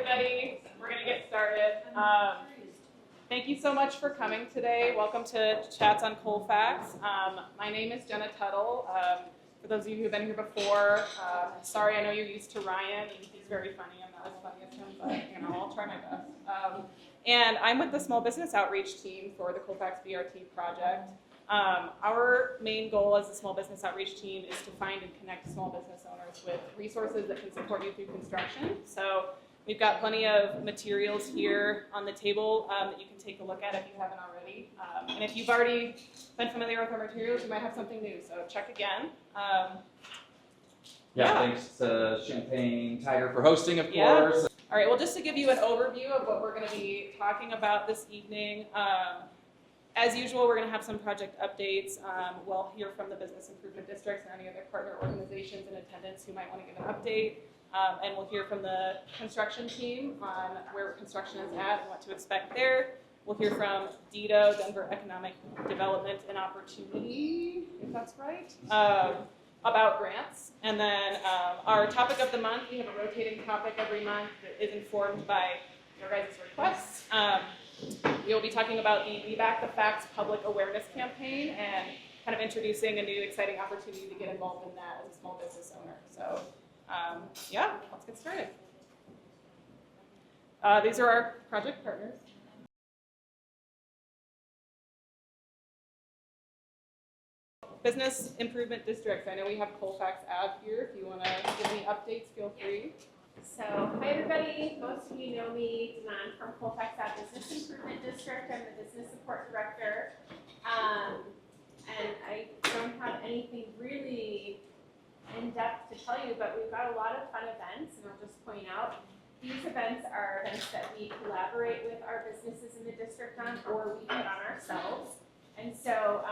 everybody. We're going to get started. Thank you so much for coming today. Welcome to Chats on Colfax. My name is Jenna Tuttle. For those of you who have been here before, sorry, I know you're used to Ryan. He's very funny. I'm not as funny as him, but I'll try my best. And I'm with the Small Business Outreach team for the Colfax BRT project. Our main goal as a small business outreach team is to find and connect small business owners with resources that can support you through construction. So we've got plenty of materials here on the table that you can take a look at if you haven't already. And if you've already been familiar with our materials, you might have something new, so check again. Thanks to Champagne Tiger for hosting, of course. All right, well, just to give you an overview of what we're going to be talking about this evening, as usual, we're going to have some project updates. We'll hear from the business improvement districts and any other partner organizations in attendance who might want to give an update. And we'll hear from the construction team on where construction is at and what to expect there. We'll hear from DEDO, Denver Economic Development and Opportunity, if that's right, about grants. And then our topic of the month, we have a rotating topic every month that is informed by your guys' requests. We will be talking about the We Back the Facts public awareness campaign and kind of introducing a new exciting opportunity to get involved in that as a small business owner. So let's get started. These are our project partners. Business improvement districts. I know we have Colfax Ave here. If you want to give any updates, feel free. So, hi everybody. Most of you know me, I'm from Colfax Ave Business Improvement District. I'm the business support director. And I don't have anything really in-depth to tell you, but we've got a lot of fun events, and I'll just point out these events are events that we collaborate with our businesses in the district on, or we put on ourselves. And so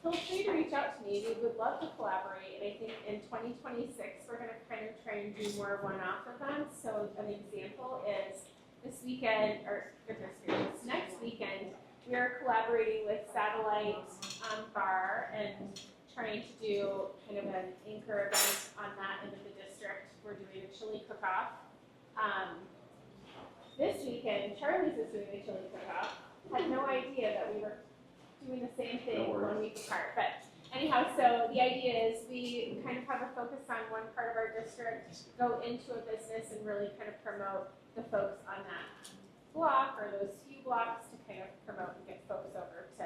feel free to reach out to me. We would love to collaborate, and I think in 2026 we're going to kind of try and do more one-off events. So an example is this weekend, next weekend, we are collaborating with Satellite Bar and trying to do kind of an anchor event on that end of the district. We're doing a chili cook-off. This weekend, Charlie's is doing a chili cook-off. Had no idea that we were doing the same thing 1 week apart. But anyhow, so the idea is we kind of have a focus on one part of our district, go into a business and really kind of promote the folks on that block or those few blocks to kind of promote and get folks over to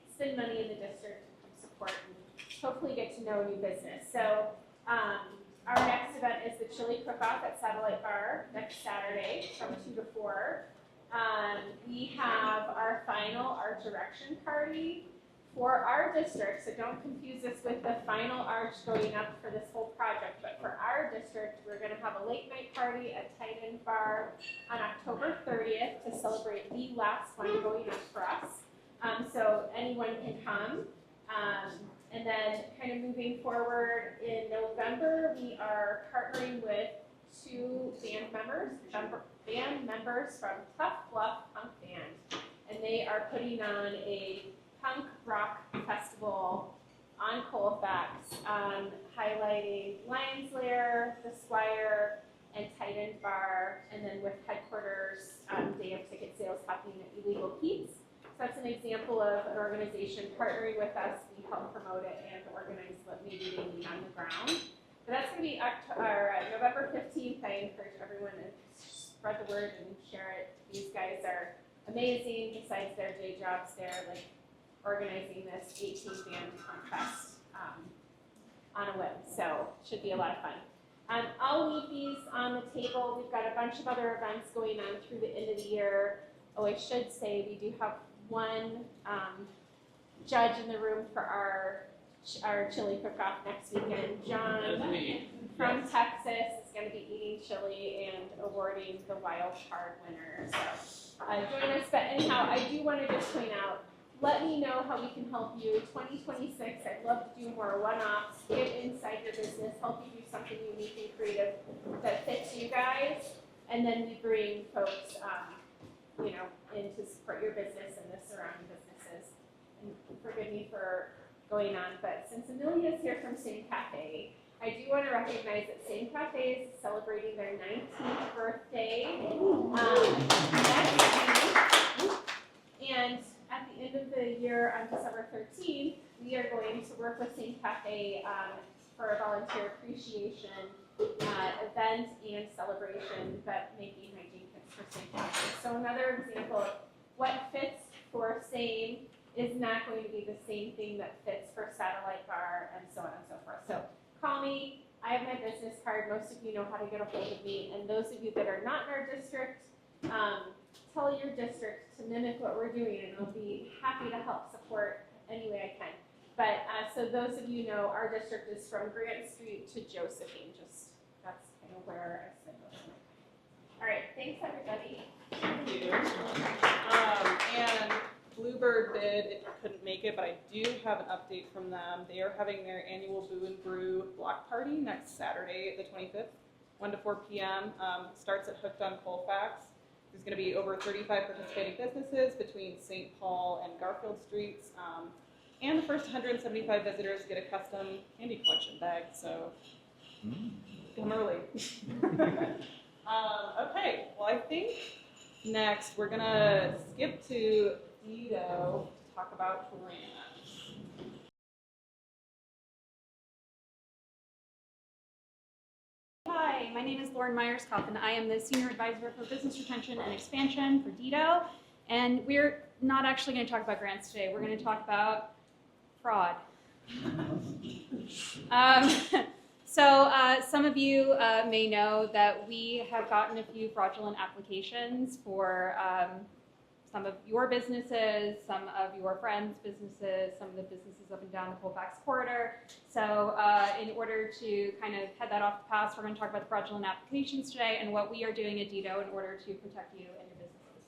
spend money in the district and come support and hopefully get to know a new business. So our next event is the chili cook-off at Satellite Bar next Saturday from 2 to 4. We have our final art direction party for our district, so don't confuse this with the final arch going up for this whole project, but for our district, we're going to have a late night party at Titan Bar on October 30th to celebrate the last one going up for us. So anyone can come. And then kind of moving forward in November, we are partnering with 2 band members from Tough Bluff Punk Band, and they are putting on a punk rock festival on Colfax, highlighting Lion's Lair, The Squire, and Titan Bar, and then with headquarters day of ticket sales happening at Illegal Pete's. So that's an example of an organization partnering with us. We help promote it and organize what maybe they need on the ground. But that's going to be November 15th. I encourage everyone to spread the word and share it. These guys are amazing. Besides their day jobs, they're like organizing this 18-band fest on a whim. So should be a lot of fun. I'll leave these on the table. We've got a bunch of other events going on through the end of the year. Oh, I should say we do have one judge in the room for our chili cook-off next weekend. John from Texas is going to be eating chili and awarding the wild card winner. So join us. But anyhow, I do want to just point out, let me know how we can help you. 2026, I'd love to do more one-offs, get inside your business, help you do something unique and creative that fits you guys, and then we bring folks in to support your business and the surrounding businesses. And forgive me for going on, but since Amelia's here from Sing Cafe, I do want to recognize that Same Cafe is celebrating their 19th birthday next week. And at the end of the year, on December 13th, we are going to work with Same Cafe for a volunteer appreciation event and celebration, but making hygiene kits for Same Cafe. So another example of what fits for Same is not going to be the same thing that fits for Satellite Bar and so on and so forth. So call me. I have my business card. Most of you know how to get a hold of me. And those of you that are not in our district, tell your district to mimic what we're doing, and I'll be happy to help support any way I can. But so those of you know, our district is from Grant Street to Josephine. Just that's kind of where I spend most of my time. All right, thanks everybody. Thank you. And Bluebird bid, it couldn't make it, but I do have an update from them. They are having their annual Boo and Brew block party next Saturday, the 25th, 1 to 4 p.m. Starts at Hooked on Colfax. There's going to be over 35 participating businesses between St. Paul and Garfield Streets. And the first 175 visitors get a custom candy collection bag, so come early. Okay, well I think next we're going to skip to Dido to talk about grants. Hi, my name is Lauren Myers-Kopp, and I am the Senior Advisor for Business Retention and Expansion for Dido. And we're not actually going to talk about grants today. We're going to talk about fraud. Some of you may know that we have gotten a few fraudulent applications for some of your businesses, some of your friends' businesses, some of the businesses up and down the Colfax corridor. So in order to kind of head that off the pass, we're going to talk about the fraudulent applications today and what we are doing at Dido in order to protect you and your businesses.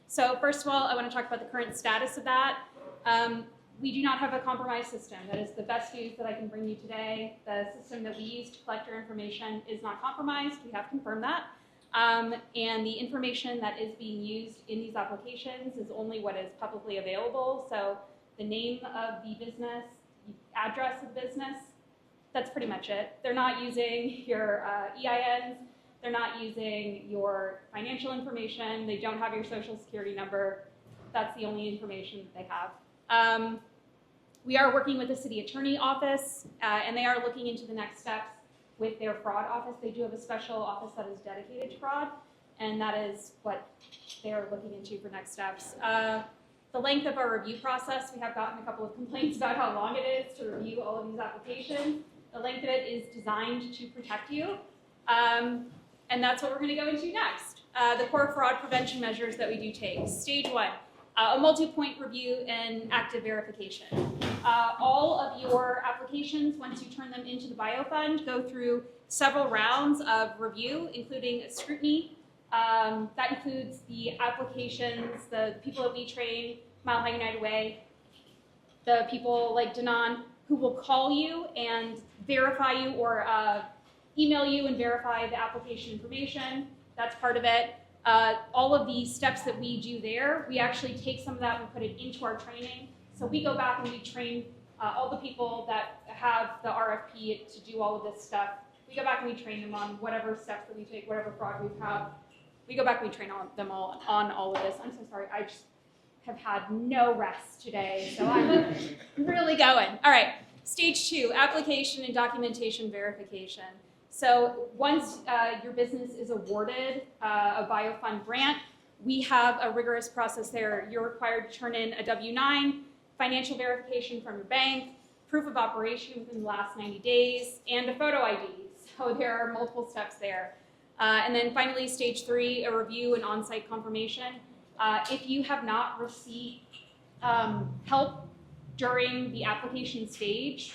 So first of all, I want to talk about the current status of that. We do not have a compromised system. That is the best news that I can bring you today. The system that we use to collect your information is not compromised. We have confirmed that. And the information that is being used in these applications is only what is publicly available. So the name of the business, the address of the business, that's pretty much it. They're not using your EINs. They're not using your financial information. They don't have your social security number. That's the only information that they have. We are working with the city attorney office, and they are looking into the next steps with their fraud office. They do have a special office that is dedicated to fraud, and that is what they are looking into for next steps. The length of our review process, we have gotten a couple of complaints about how long it is to review all of these applications. The length of it is designed to protect you, and that's what we're going to go into next. The core fraud prevention measures that we do take. Stage 1. A multi-point review and active verification. All of your applications, once you turn them into the BioFund, go through several rounds of review, including a scrutiny. That includes the applications, the people that we train, Mile High United Way, the people like Danon, who will call you and verify you or email you and verify the application information. That's part of it. All of the steps that we do there, we actually take some of that and put it into our training. So we go back and we train all the people that have the RFP to do all of this stuff. We go back and we train them on whatever steps that we take, whatever fraud we have. We go back and we train them all on all of this. I'm so sorry, I just have had no rest today, so I'm really going. All right, stage 2, application and documentation verification. So once your business is awarded a BioFund grant, we have a rigorous process there. You're required to turn in a W-9, financial verification from your bank, proof of operation within the last 90 days, and a photo ID. So there are multiple steps there. And then finally, stage 3, a review and on-site confirmation. If you have not received help during the application stage,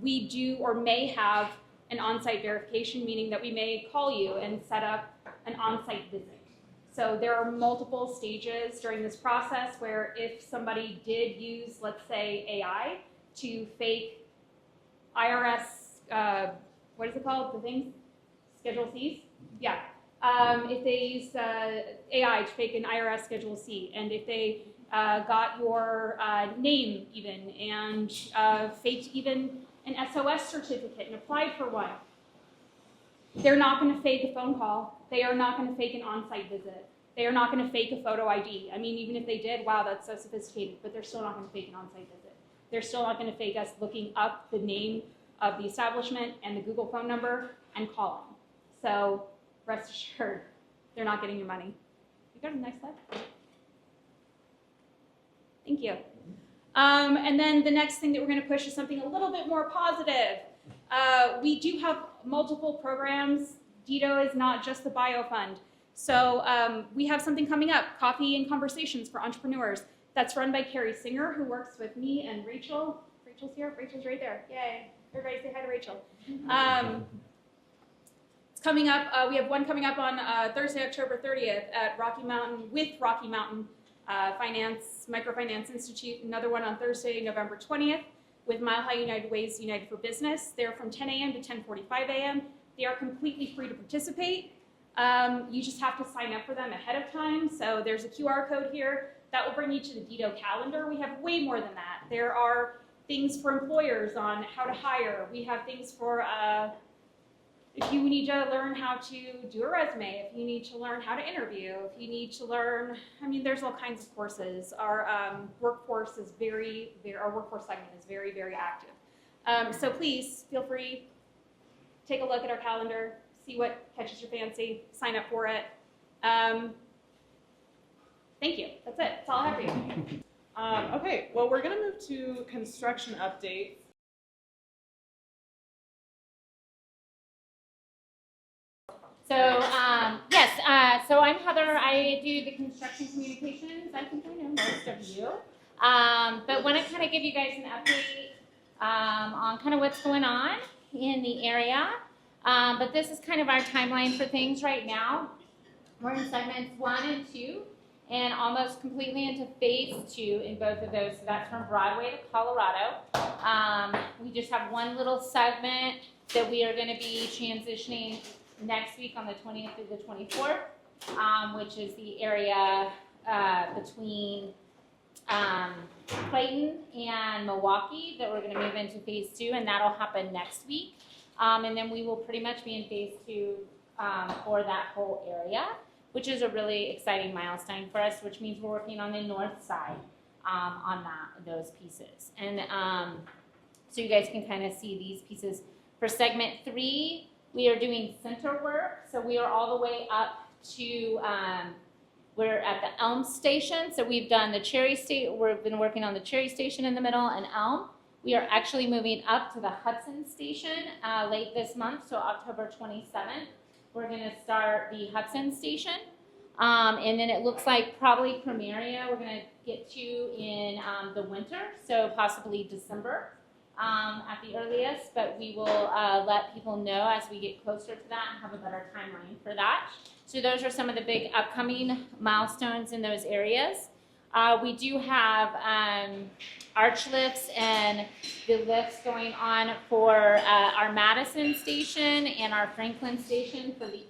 we do or may have an on-site verification, meaning that we may call you and set up an on-site visit. So there are multiple stages during this process where if somebody did use, let's say, AI to fake IRS, what is it called, the thing? Schedule Cs? Yeah. If they use AI to fake an IRS Schedule C, and if they got your name even, and faked even an SOS certificate and applied for one, they're not going to fake a phone call. They are not going to fake an on-site visit. They are not going to fake a photo ID. I mean, even if they did, wow, that's so sophisticated, but they're still not going to fake an on-site visit. They're still not going to fake us looking up the name of the establishment and the Google phone number and calling. So rest assured, they're not getting your money. You go to the next slide. Thank you. And then the next thing that we're going to push is something a little bit more positive. We do have multiple programs. DITO is not just the Bio Fund. So we have something coming up, Coffee and Conversations for Entrepreneurs. That's run by Carrie Singer, who works with me and Rachel. Rachel's here. Rachel's right there. Yay. Everybody say hi to Rachel. It's coming up. We have one coming up on Thursday, October 30th at Rocky Mountain with Rocky Mountain Microfinance Institute. Another one on Thursday, November 20th with Mile High United Ways United for Business. They're from 10 a.m. to 10:45 a.m. They are completely free to participate. You just have to sign up for them ahead of time. So there's a QR code here that will bring you to the DITO calendar. We have way more than that. There are things for employers on how to hire. We have things for if you need to learn how to do a resume, if you need to learn how to interview, if you need to learn, I mean, there's all kinds of courses. Our workforce is our workforce segment is very, very active. So please feel free, take a look at our calendar, see what catches your fancy, sign up for it. Thank you. That's it. That's all I have for you. Okay, well, we're going to move to construction updates. So, yes, so I'm Heather. I do the construction communications. I think I know most of you. But want to kind of give you guys an update on kind of what's going on in the area. But this is kind of our timeline for things right now. We're in segments 1 and 2 and almost completely into phase 2 in both of those. So that's from Broadway to Colorado. We just have one little segment that we are going to be transitioning next week on the 20th through the 24th, which is the area between Clayton and Milwaukee that we're going to move into phase 2, and that'll happen next week. And then we will pretty much be in phase 2 for that whole area, which is a really exciting milestone for us, which means we're working on the north side on those pieces. And so you guys can kind of see these pieces. For segment 3, we are doing center work, so we are all the way up to, we're at the Elm Station, so we've done the Cherry State, we've been working on the Cherry Station in the middle and Elm. We are actually moving up to the Hudson Station late this month, so October 27th. We're going to start the Hudson Station, and then it looks like probably Primaria we're going to get to in the winter, so possibly December. At the earliest, but we will let people know as we get closer to that and have a better timeline for that. So those are some of the big upcoming milestones in those areas. We do have arch lifts and the lifts going on for our Madison station and our Franklin station for the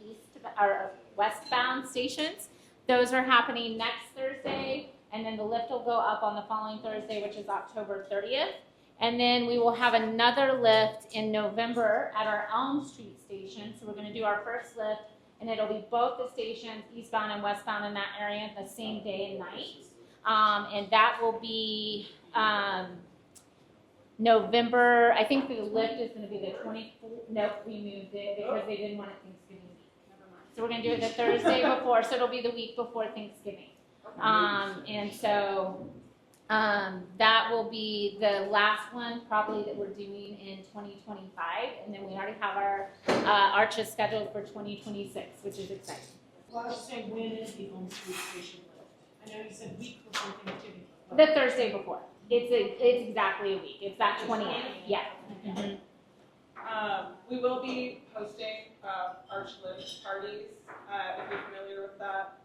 our westbound stations. Those are happening next Thursday, and then the lift will go up on the following Thursday, which is October 30th. And then we will have another lift in November at our Elm Street station. So we're going to do our first lift, and it'll be both the stations, eastbound and westbound in that area, the same day and night. And that will be November, I think the lift is going to be the 24th. Nope, we moved it because they didn't want it Thanksgiving week. Never mind. So we're going to do it the Thursday before, so it'll be the week before Thanksgiving. And so that will be the last one probably that we're doing in 2025, and then we already have our arches scheduled for 2026, which is exciting. Last say when is the Elm Street station lift? I know you said week before Thanksgiving. The Thursday before. It's exactly a week. It's that 28th. Yeah. Mm-hmm. We will be hosting arch lift parties. If you're familiar with that,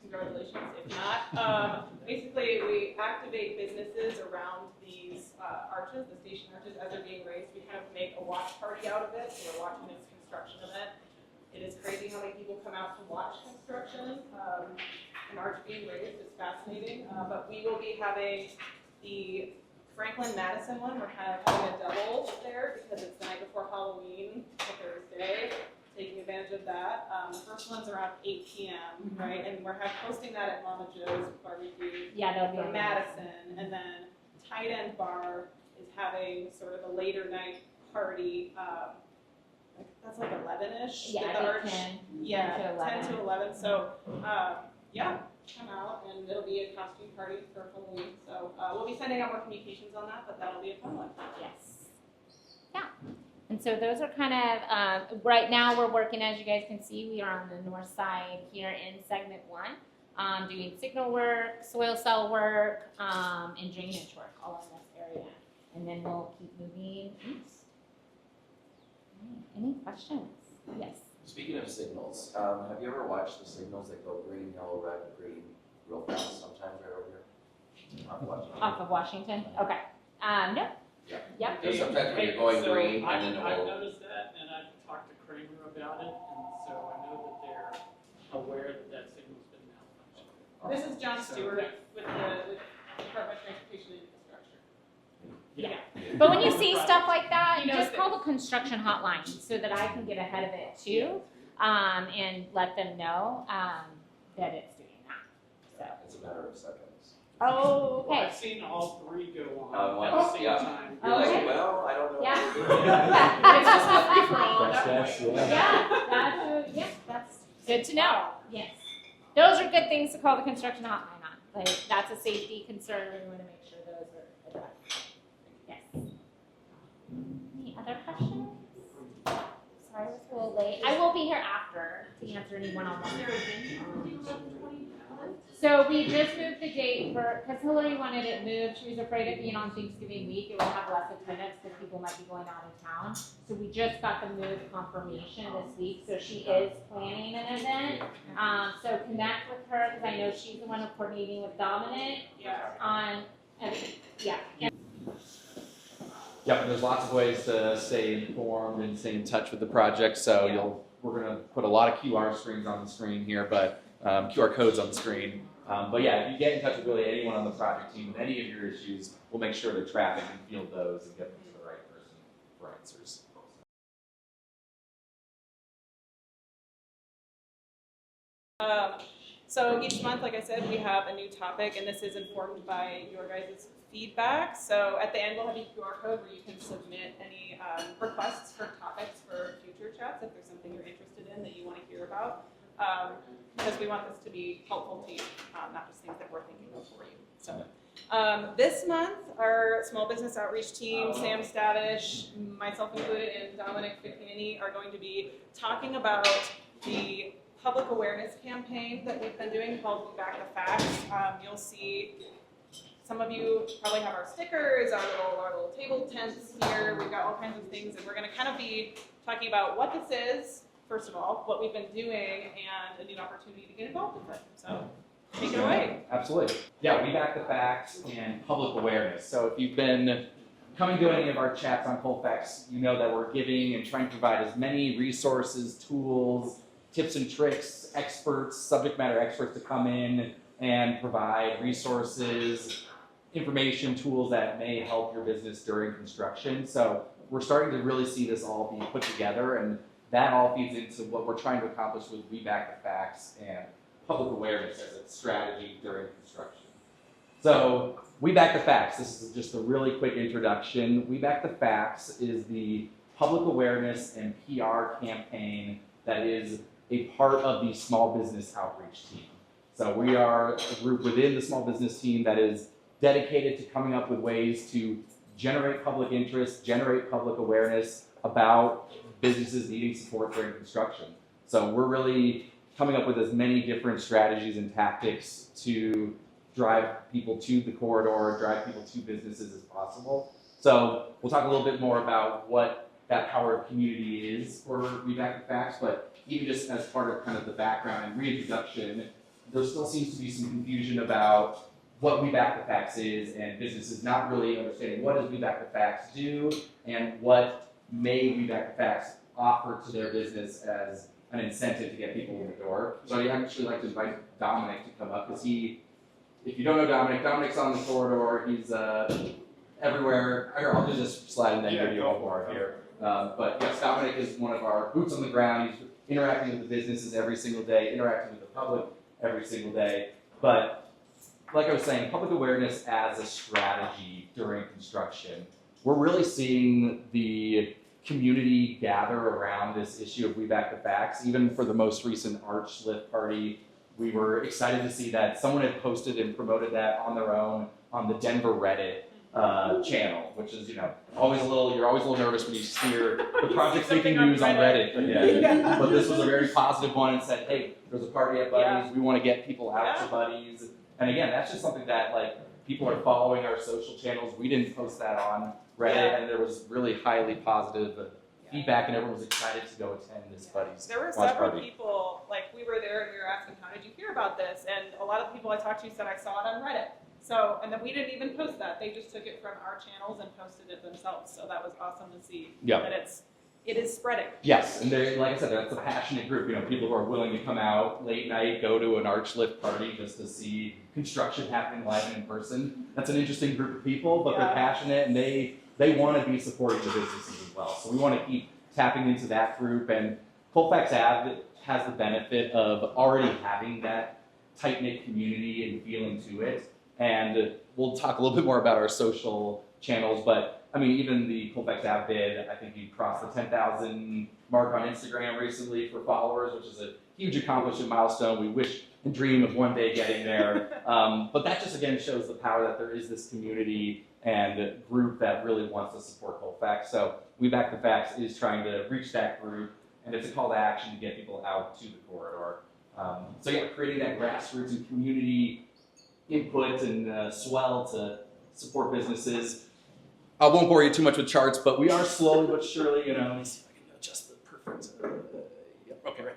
congratulations. If not, basically we activate businesses around these arches, the station arches, as they're being raised. We kind of make a watch party out of it. So we're watching this construction event. It is crazy how many people come out to watch construction. An arch being raised is fascinating. But we will be having the Franklin Madison one, we're kind of having a double there because it's the night before Halloween, it's a Thursday, taking advantage of that. The first one's around 8 p.m., right? And we're posting that at Mama Joe's Barbecue Yeah, that'll be for on Madison. And then Tight End Bar is having sort of a later night party. That's like 11-ish. Yeah, at I the think Arch. 10. Yeah, 10 to 11. 10 to 11. So, yeah, come out and it'll be a costume party for Halloween. So we'll be sending out more communications on that, but that'll be a fun one. Yes. Yeah. And so those are kind of, right now we're working, as you guys can see, we are on the north side here in segment 1, doing signal work, soil cell work, and drainage work all in this area. And then we'll keep moving east. Any questions? Yes. Speaking of signals, have you ever watched the signals that go green, yellow, red, green real fast sometimes right over here? I've watched them. Off of Washington? Okay. No. Yeah. Yep. Because sometimes when you're going So green I've and then I've it'll, noticed that, and I've talked to Kramer about it, and so I know that they're aware that that signal's been malfunctioning. This is John So- Stewart with the Department of Transportation and Infrastructure. Yeah. But when you see stuff like that, He knows just call the construction hotline so that I can get ahead of it too, and let them know that it's doing that. So. it's a matter of seconds. Oh, Well, okay. I've seen all three go on Once, at the same yeah. time. You're Okay. like, well, I don't know. Yeah. what we're doing. Yeah. It's just a free-for-all at that That's- point. That's good to know. Yes. Those are good things to call the construction hotline on. Like, that's a safety concern. We want to make sure those are addressed. Yes. Any other questions? Sorry, I was a little late. I will be here after to answer any one-on-one. So we just moved the date for, because Hillary wanted it moved. She was afraid of being on Thanksgiving week. It would have less attendance because people might be going out of town. So we just got the move confirmation this week. So she is planning an event. So connect with her because I know she's the one coordinating with Dominic Yeah. on, yeah. Yep, there's lots of ways to stay informed and stay in touch with the project. So we're gonna put a lot of QR screens on the screen here, but QR codes on the screen. But yeah, if you get in touch with really anyone on the project team with any of your issues, we'll make sure to track and field those and get them to the right person for answers. So each month, like I said, we have a new topic, and this is informed by your guys' feedback. So at the end, we'll have a QR code where you can submit any requests for topics for future chats if there's something you're interested in that you want to hear about. Because we want this to be helpful to you, not just things that we're thinking of for you. So this month, our small business outreach team, Sam Stavish, myself included, and Dominic Ficcanini are going to be talking about the public awareness campaign that we've been doing called We Back the Facts. You'll see some of you probably have our stickers, our little table tents here. We've got all kinds of things, and we're going to kind of be talking about what this is, first of all, what we've been doing, and a new opportunity to get involved with it. So take it away. Absolutely. Yeah, we back the facts and public awareness. So if you've been coming to any of our chats on Colfax, you know that we're giving and trying to provide as many resources, tools, tips and tricks, experts, subject matter experts to come in and provide resources, information, tools that may help your business during construction. So we're starting to really see this all be put together, and that all feeds into what we're trying to accomplish with We Back the Facts and public awareness as a strategy during construction. So We Back the Facts, this is just a really quick introduction. We Back the Facts is the public awareness and PR campaign that is a part of the small business outreach team. So we are a group within the small business team that is dedicated to coming up with ways to generate public interest, generate public awareness about businesses needing support during construction. So we're really coming up with as many different strategies and tactics to drive people to the corridor, drive people to businesses as possible. So we'll talk a little bit more about what that power of community is for We Back the Facts, but even just as part of kind of the background and reintroduction, there still seems to be some confusion about what We Back the Facts is, and businesses not really understanding what does We Back the Facts do and what may We Back the Facts offer to their business as an incentive to get people in the door. So I'd actually like to invite Dominic to come up, because if you don't know Dominic, Dominic's on the corridor. He's everywhere. I'll do this slide and then Yeah, give you go one more for it. here. But yes, Dominic is one of our boots on the ground. He's interacting with the businesses every single day, interacting with the public every single day. But like I was saying, public awareness as a strategy during construction. We're really seeing the community gather around this issue of We Back the Facts. Even for the most recent Arch Lift Party, we were excited to see that someone had posted and promoted that on their own on the Denver Reddit channel, which is, you're always a little nervous when you hear the project's making news on Reddit. But this was a very positive one and said, hey, there's a party at Buddy's. We want to get people out to Buddy's. And again, that's just something that people are following our social channels. We didn't post that on Reddit, and there was really highly positive feedback, and everyone was excited to go attend this Buddy's. There were watch several party. people, we were there and we were asking, how did you hear about this? And a lot of the people I talked to said, I saw it on Reddit. So, and then we didn't even post that. They just took it from our channels and posted it themselves. So that was awesome to see that it is spreading. Yes, and like I said, that's a passionate group. People who are willing to come out late night, go to an Arch Lift party just to see construction happening live and in person. That's an interesting group of people, but they're passionate and they want to be supporting the businesses as well. So we want to keep tapping into that group. And Colfax Ave has the benefit of already having that tight-knit community and feeling to it. And we'll talk a little bit more about our social channels, but even the Colfax Ave bid, I think you crossed the 10,000 mark on Instagram recently for followers, which is a huge accomplishment milestone. We wish and dream of one day getting there. But that just, again, shows the power that there is this community and group that really wants to support Colfax. So We Back the Facts is trying to reach that group, and it's a call to action to get people out to the corridor. Creating that grassroots and community input and swell to support businesses. I won't bore you too much with charts, but we are slowly but surely, let me see if I can adjust the perfect, okay, right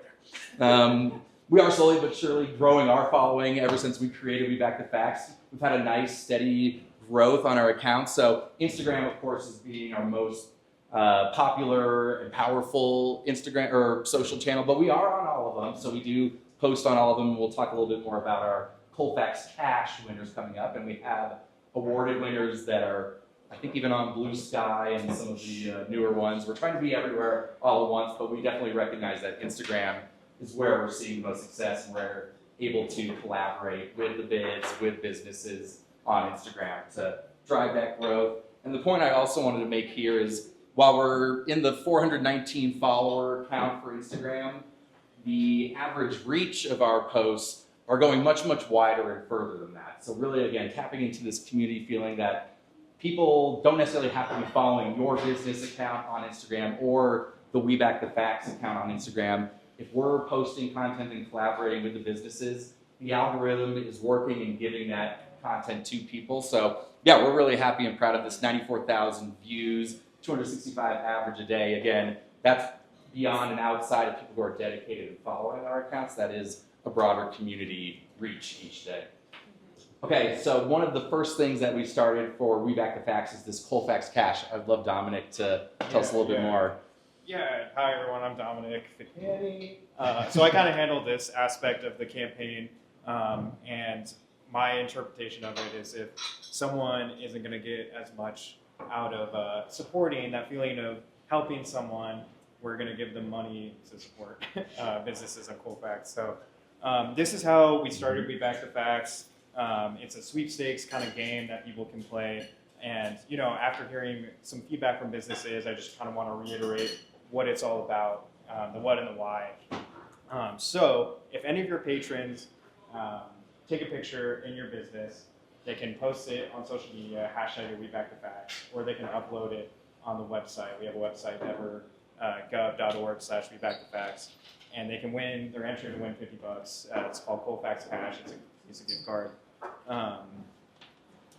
there. We are slowly but surely growing our following ever since we created We Back the Facts. We've had a nice, steady growth on our accounts. So Instagram, of course, is being our most popular and powerful Instagram or social channel, but we are on all of them. So we do post on all of them. We'll talk a little bit more about our Colfax Cash winners coming up, and we have awarded winners that are, I think, even on Blue Sky and some of the newer ones. We're trying to be everywhere all at once, but we definitely recognize that Instagram is where we're seeing the most success, and we're able to collaborate with the bids, with businesses on Instagram to drive that growth. And the point I also wanted to make here is, while we're in the 419 follower count for Instagram, the average reach of our posts are going much, much wider and further than that. So really, again, tapping into this community feeling that people don't necessarily have to be following your business account on Instagram or the We Back the Facts account on Instagram. If we're posting content and collaborating with the businesses, the algorithm is working and giving that content to people. So we're really happy and proud of this 94,000 views, 265 average a day. Again, that's beyond and outside of people who are dedicated and following our accounts. That is a broader community reach each day. Okay, so one of the first things that we started for We Back the Facts is this Colfax Cash. I'd love Dominic to tell us a little bit more. Yeah, hi everyone, I'm Dominic. So I kind of handle this aspect of the campaign, and my interpretation of it is if someone isn't going to get as much out of supporting that feeling of helping someone, we're going to give them money to support businesses on Colfax. So this is how we started We Back the Facts. It's a sweepstakes kind of game that people can play. And, after hearing some feedback from businesses, I just kind of want to reiterate what it's all about, the what and the why. So if any of your patrons take a picture in your business, they can post it on social media, hashtag We Back the Facts, or they can upload it on the website. We have a website, gov.org/We Back the Facts. And they can win, they're entered to win $50. It's called Colfax Cash, it's a gift card.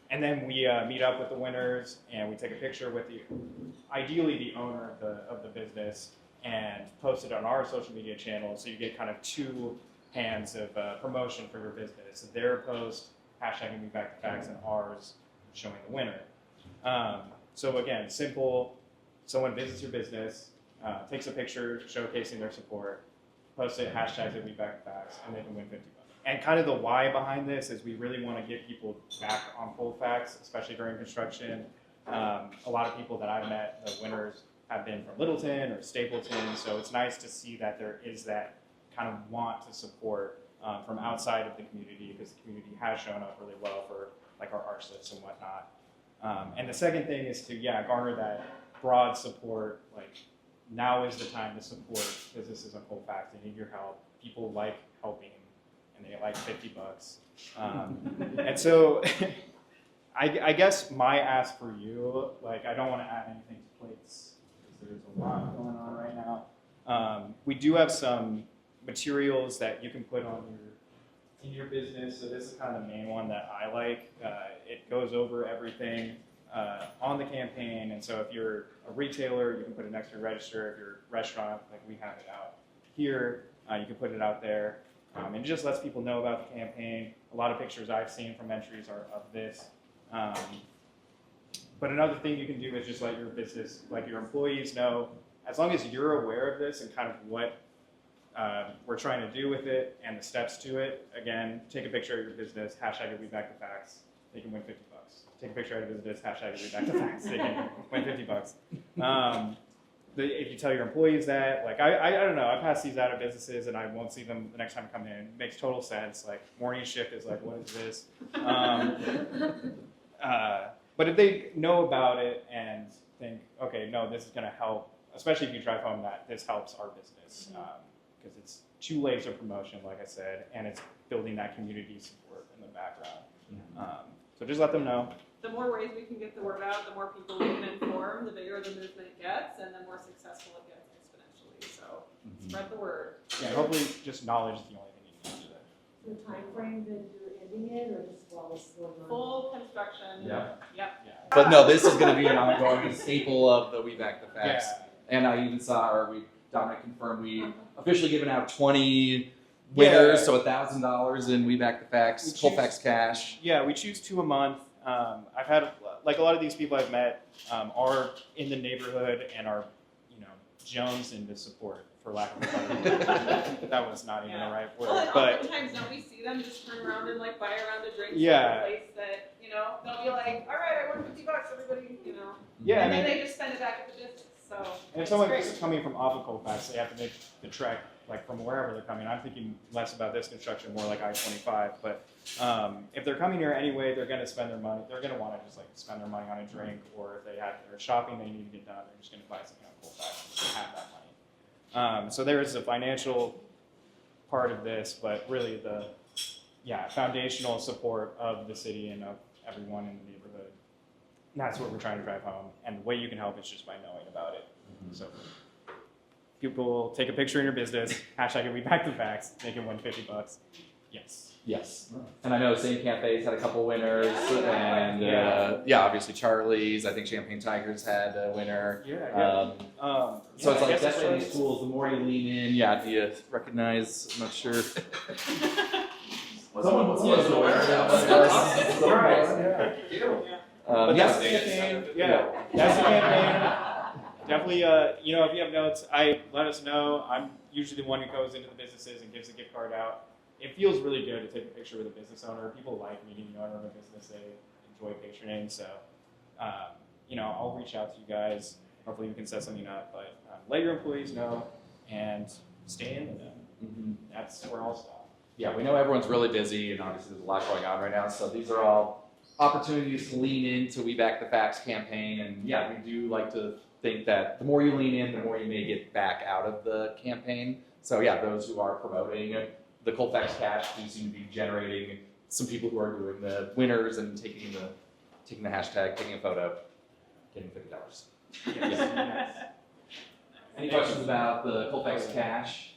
And then we meet up with the winners and we take a picture with ideally the owner of the business, and post it on our social media channels. So you get kind of two hands of promotion for your business. Their post, hashtagging We Back the Facts, and ours showing the winner. So again, simple, someone visits your business, takes a picture showcasing their support, post it, hashtags it We Back the Facts, and they can win $50. And kind of the why behind this is we really want to get people back on Colfax, especially during construction. A lot of people that I've met, the winners, have been from Littleton or Stapleton, so it's nice to see that there is that kind of want to support from outside of the community, because the community has shown up really well for like our ARCIS and whatnot. And the second thing is to, garner that broad support. Like, now is the time to support businesses on Colfax. They need your help. People like helping, and they like $50. And so I guess my ask for you, like, I don't want to add anything to plates because there's a lot going on right now. We do have some materials that you can put on in your business. So this is kind of the main one that I like. It goes over everything on the campaign. And so if you're a retailer, you can put it next to your register. If you're a restaurant, like we have it out here, you can put it out there. And it just lets people know about the campaign. A lot of pictures I've seen from entries are of this. But another thing you can do is just let your business, like your employees know, as long as you're aware of this and kind of what we're trying to do with it and the steps to it. Again, take a picture of your business, hashtag it, we back the facts, they can win $50. Take a picture of your business, hashtag it, we back the facts, they can win $50. If you tell your employees that, like, I don't know, I pass these out of businesses and I won't see them the next time I come in. It makes total sense. Like, morning shift is like, what is this? But if they know about it and think, okay, no, this is going to help, especially if you drive home that this helps our business, because it's 2 layers of promotion, like I said, and it's building that community support in the background. So just let them know. The more ways we can get the word out, the more people we can inform, the bigger the movement gets, and the more successful it gets exponentially. So spread the word. Yeah, hopefully just knowledge is the only thing you need to do that. The time frame that you're ending it, or just while it's going on? Full construction. Yeah. Yep. But no, this is going to be an ongoing staple of the We Back the Facts. Yeah. And I even saw, Dominic confirmed, we officially given out 20 winners, so $1,000 in We Back the Facts, Colfax cash. Yeah, we choose 2 a month. I've had, like, a lot of these people I've met are in the neighborhood and are, Jones into support, for lack of a better word. That was not even the right word. Well, and But oftentimes, don't we see them just turn around and like buy a round of drinks Yeah. at a place that, they'll be like, all right, I won $50, everybody, yeah, and I then mean, they just spend it back at the business. So and if it's someone great. is coming from off of Colfax, they have to make the trek, like, from wherever they're coming. I'm thinking less about this construction, more like I-25. But if they're coming here anyway, they're going to spend their money. They're going to want to just, like, spend their money on a drink, or if they have their shopping they need to get done, they're just going to buy something on Colfax because they have that money. So there is a financial part of this, but really the foundational support of the city and of everyone in the neighborhood. And that's what we're trying to drive home. And the way you can help is just by knowing about it. So people take a picture in your business, hashtag it, we back the facts, they can win $50. Yes. Yes. And I know St. Cafe's had a couple winners, and Yeah. obviously Charlie's, I think Champagne Tigers had a winner. Yeah. So it's I like guess definitely it's these tools, the more you lean in, do you recognize, I'm not sure. Someone was the winner. But that's the campaign. Yeah, that's the campaign. Definitely, if you have notes, let us know. I'm usually the one who goes into the businesses and gives the gift card out. It feels really good to take a picture with a business owner. People like meeting the owner of a business. They enjoy picturing. So, I'll reach out to you guys. Hopefully we can set something up. But let your employees know and stay in with them. That's where I'll stop. Yeah, we know everyone's really busy, and obviously there's a lot going on right now. So these are all opportunities to lean into We Back the Facts campaign. And we do like to think that the more you lean in, the more you may get back out of the campaign. So those who are promoting the Colfax cash do seem to be generating some people who are doing the winners and taking the hashtag, taking a photo, getting $50. Yes. Any questions about the Colfax cash?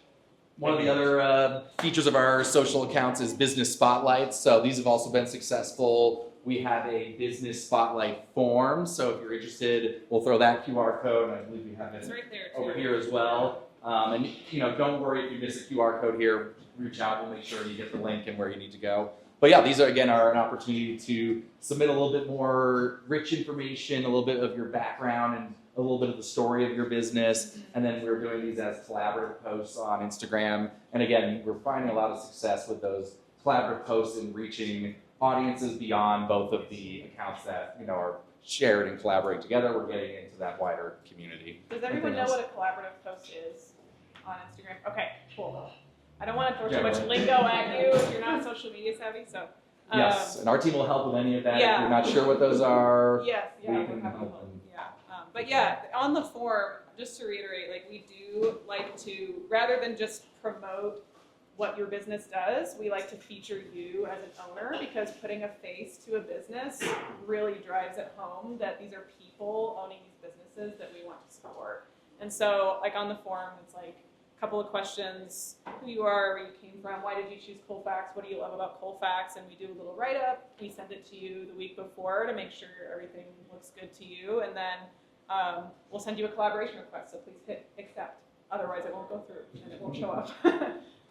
One of the other features of our social accounts is business spotlights. So these have also been successful. We have a business spotlight form. So if you're interested, we'll throw that QR code, and I believe we have it It's right there too. over here as well. And don't worry if you miss a QR code here. Reach out. We'll make sure you get the link and where you need to go. But these are an opportunity to submit a little bit more rich information, a little bit of your background, and a little bit of the story of your business. And then we're doing these as collaborative posts on Instagram. And again, we're finding a lot of success with those collaborative posts and reaching audiences beyond both of the accounts that are share it and collaborate together, we're getting into that wider community. Does everyone know what a collaborative post is on Instagram? Okay, cool. I don't want to throw too much lingo at you if you're not social media savvy, so. Yes, and our team will help with any of that. Yeah. If you're not sure what those are, Yes, we yeah, can we're happy to help help. them. Yeah, but yeah, on the form, just to reiterate, like we do like to, rather than just promote what your business does, we like to feature you as an owner, because putting a face to a business really drives it home that these are people owning these businesses that we want to support. And so, like on the form, it's like a couple of questions: who you are, where you came from, why did you choose Colfax, what do you love about Colfax, and we do a little write-up. We send it to you the week before to make sure everything looks good to you, and then we'll send you a collaboration request, so please hit accept. Otherwise, it won't go through and it won't show up.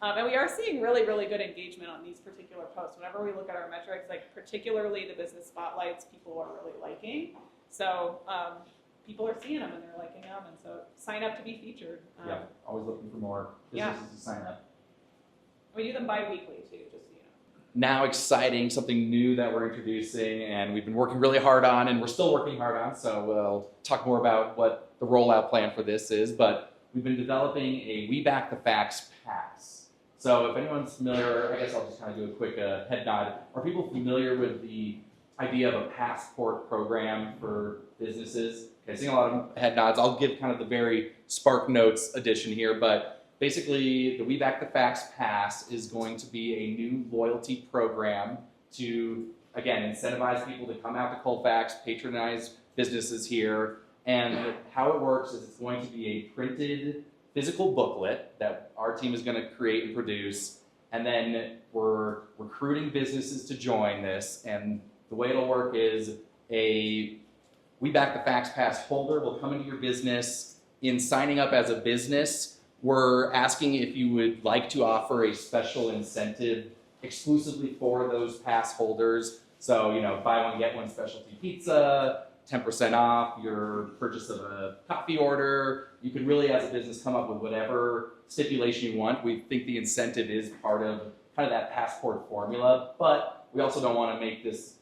And we are seeing really, really good engagement on these particular posts. Whenever we look at our metrics, like particularly the business spotlights, people are really liking. So people are seeing them and they're liking them, and so sign up to be featured. Yeah, always looking for more businesses to sign up. We do them bi-weekly too, just so you know. Now exciting, something new that we're introducing and we've been working really hard on, and we're still working hard on, so we'll talk more about what the rollout plan for this is, but we've been developing a We Back the Facts Pass. So if anyone's familiar, I guess I'll just kind of do a quick head nod. Are people familiar with the idea of a passport program for businesses? Okay, seeing a lot of head nods. I'll give kind of the very Spark Notes edition here, but basically the We Back the Facts Pass is going to be a new loyalty program to, again, incentivize people to come out to Colfax, patronize businesses here, and how it works is it's going to be a printed physical booklet that our team is going to create and produce, and then we're recruiting businesses to join this, and the way it'll work is a We Back the Facts Pass holder will come into your business. In signing up as a business, we're asking if you would like to offer a special incentive exclusively for those pass holders. So, you know, buy one, get one specialty pizza, 10% off your purchase of a coffee order. You can really, as a business, come up with whatever stipulation you want. We think the incentive is part of kind of that passport formula, but we also don't want to make this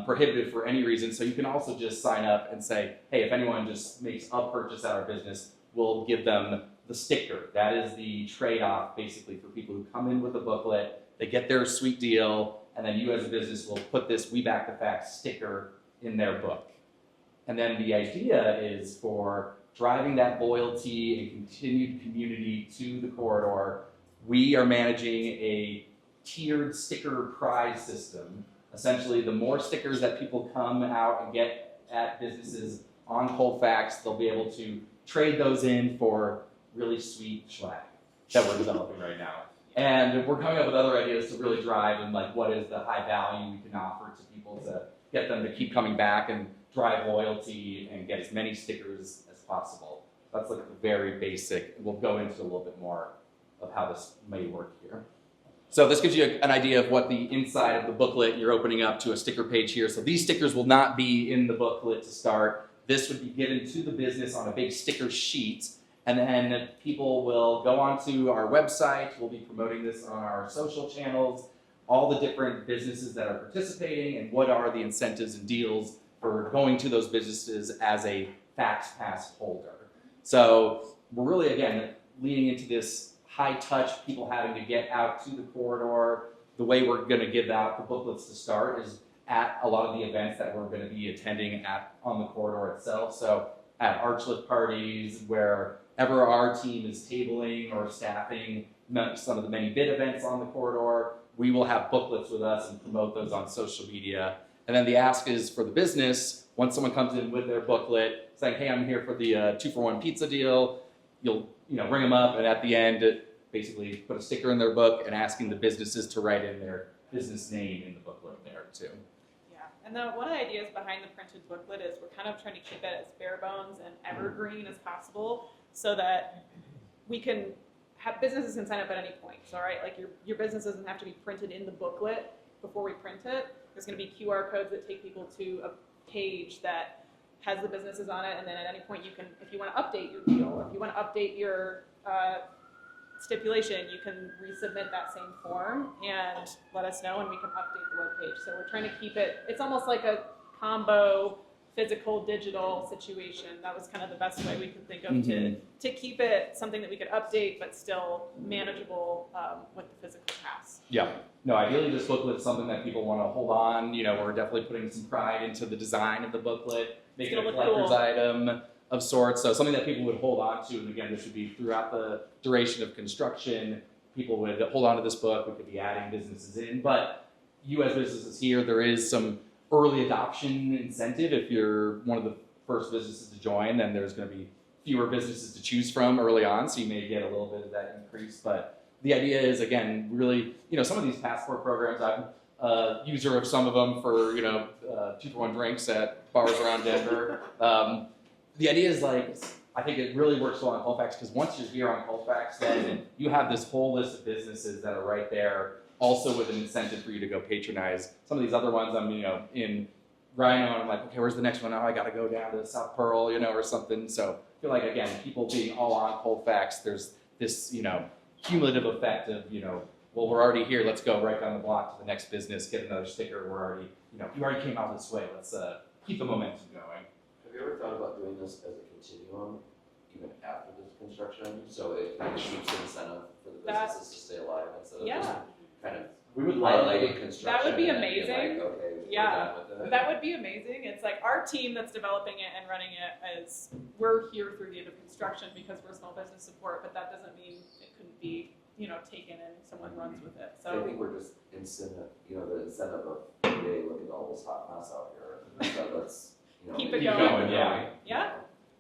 prohibitive for any reason. So you can also just sign up and say, hey, if anyone just makes a purchase at our business, we'll give them the sticker. That is the trade-off, basically, for people who come in with a booklet. They get their sweet deal, and then you as a business will put this We Back the Facts sticker in their book. And then the idea is for driving that loyalty and continued community to the corridor, we are managing a tiered sticker prize system. Essentially, the more stickers that people come out and get at businesses on Colfax, they'll be able to trade those in for really sweet swag that we're developing right now. And we're coming up with other ideas to really drive and like what is the high value we can offer to people to get them to keep coming back and drive loyalty and get as many stickers as possible. That's like the very basic. We'll go into a little bit more of how this may work here. So this gives you an idea of what the inside of the booklet, you're opening up to a sticker page here. So these stickers will not be in the booklet to start. This would be given to the business on a big sticker sheet, and then people will go onto our website. We'll be promoting this on our social channels, all the different businesses that are participating and what are the incentives and deals for going to those businesses as a Facts Pass holder. So we're really, again, leaning into this high touch, people having to get out to the corridor. The way we're going to give out the booklets to start is at a lot of the events that we're going to be attending on the corridor itself. So at arch lift parties, wherever our team is tabling or staffing some of the many bid events on the corridor, we will have booklets with us and promote those on social media. And then the ask is for the business, once someone comes in with their booklet saying, hey, I'm here for the 2-for-1 pizza deal, you'll ring them up, and at the end, basically put a sticker in their book and asking the businesses to write in their business name in the booklet there too. Yeah, and one of the ideas behind the printed booklet is we're kind of trying to keep it as bare bones and evergreen as possible so that we can have businesses can sign up at any point. So, right, like your business doesn't have to be printed in the booklet before we print it. There's going to be QR codes that take people to a page that has the businesses on it, and then at any point you can, if you want to update your deal, or if you want to update your stipulation, you can resubmit that same form and let us know, and we can update the web page. So we're trying to keep it, it's almost like a combo physical digital situation. That was kind of the best way we could think of Mhm. to keep it something that we could update but still manageable with the physical pass. Yeah. No, ideally this booklet's something that people want to hold on. You know, we're definitely putting some pride into the design of the booklet, making it a gonna look collector's cool. item of sorts. So something that people would hold on to. And again, this would be throughout the duration of construction. People would hold on to this book. We could be adding businesses in. But you as businesses here, there is some early adoption incentive. If you're one of the first businesses to join, then there's going to be fewer businesses to choose from early on. So you may get a little bit of that increase. But the idea is, again, really, you know, some of these passport programs, I'm a user of some of them for, you know, 2-for-1 drinks at bars around Denver. The idea is like, I think it really works well on Colfax because once you're here on Colfax, then you have this whole list of businesses that are right there, also with an incentive for you to go patronize. Some of these other ones, I'm, you know, in Rhino, and I'm like, okay, where's the next one? Oh, I got to go down to South Pearl, you know, or something. So I feel like, again, people being all on Colfax, there's this, you know, cumulative effect of, you know, well, we're already here. Let's go right down the block to the next business, get another sticker. We're already, you know, you already came out this way. Let's keep the momentum going. Have you ever thought about doing this as a continuum, even after this construction? So it kind of keeps the incentive for the That- businesses to stay alive instead of Yeah. just kind of We would love highlighting construction. That would be and then being amazing. Like, okay, Yeah. we're done with it. That would be amazing. It's like our team that's developing it and running it is, we're here through the end of construction because we're small business support, but that doesn't mean it couldn't be, you know, taken and someone runs with it. I So think we're just incentive, you know, the incentive of, hey, look at all this hot mess out here. So let's, you know, Keep maybe it Keep going. going, yeah. Yeah.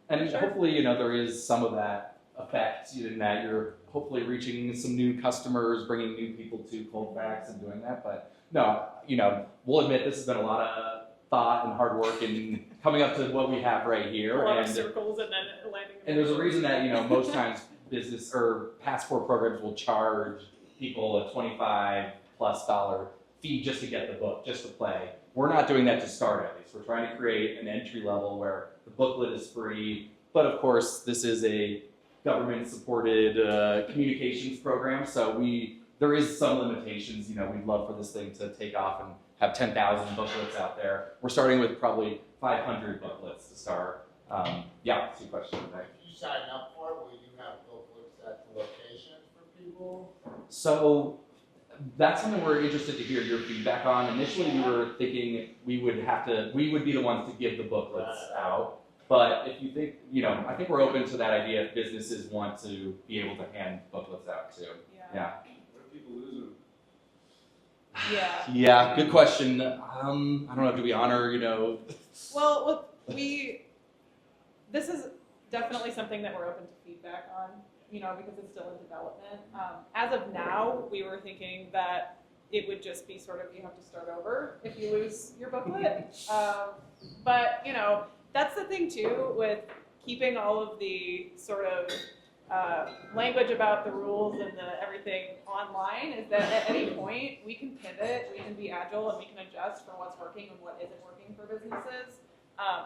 And Sure. hopefully, you know, there is some of that effect in that you're hopefully reaching some new customers, bringing new people to Colfax and doing that. But no, you know, we'll admit this has been a lot of thought and hard work in coming up to what we have right a here. lot of And circles and then landing. And there's a reason that, you know, most times business or passport programs will charge people a $25+ fee just to get the book, just to play. We're not doing that to start at least. We're trying to create an entry level where the booklet is free, but of course this is a government supported communications program, so there is some limitations. You know, we'd love for this thing to take off and have 10,000 booklets out there. We're starting with probably 500 booklets to start. Yeah, that's your question, right? You sign up for it, will you have booklets at the location for people? So that's something we're interested to hear your feedback on. Initially, we were thinking we would be the ones to give the booklets out. But if you think, you know, I think we're open to that idea if businesses want to be able to hand booklets out too. Yeah. What if people lose them? Yeah. Yeah, good question. I don't know, do we honor, you know? Well, this is definitely something that we're open to feedback on, you know, because it's still in development. As of now, we were thinking that it would just be sort of, you have to start over if you lose your booklet. But, you know, that's the thing too with keeping all of the sort of language about the rules and the everything online is that at any point we can pivot, we can be agile, and we can adjust for what's working and what isn't working for businesses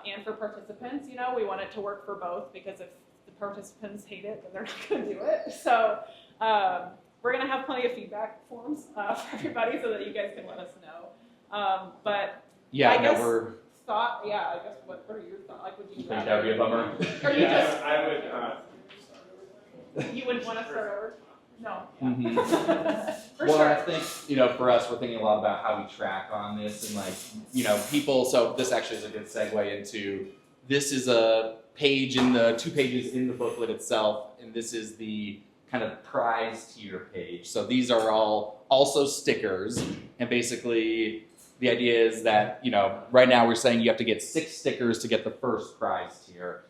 and for participants. You know, we want it to work for both because if the participants hate it, then they're not going to do it. So we're going to have plenty of feedback forms for everybody so that you guys can let us know. But Yeah, I no, guess we're, I guess what are your thoughts? Like, would you think that would be a bummer? Or you just I would, you wouldn't want to start over? No. Mhm. For Well, sure. I think, you know, for us, we're thinking a lot about how we track on this and like, you know, people, so this actually is a good segue into, this is a page in the, 2 pages in the booklet itself, and this is the kind of prize tier page. So these are all also stickers, and basically the idea is that, you know, right now we're saying you have to get 6 stickers to get the first prize tier.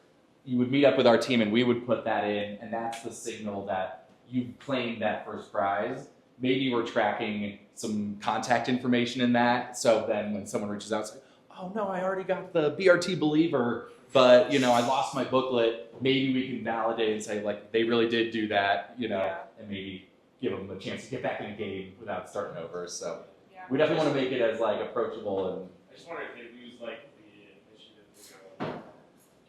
You would meet up with our team and we would put that in, and that's the signal that you've claimed that first prize. Maybe we're tracking some contact information in that, so then when someone reaches out, say, oh no, I already got the BRT Believer, but you know, I lost my booklet. Maybe we can validate and say like they really did do that, you know, Yeah. and maybe give them a chance to get back in the game without starting over. So Yeah. we definitely want to make it as like approachable and I just wonder if they lose like the initiative to go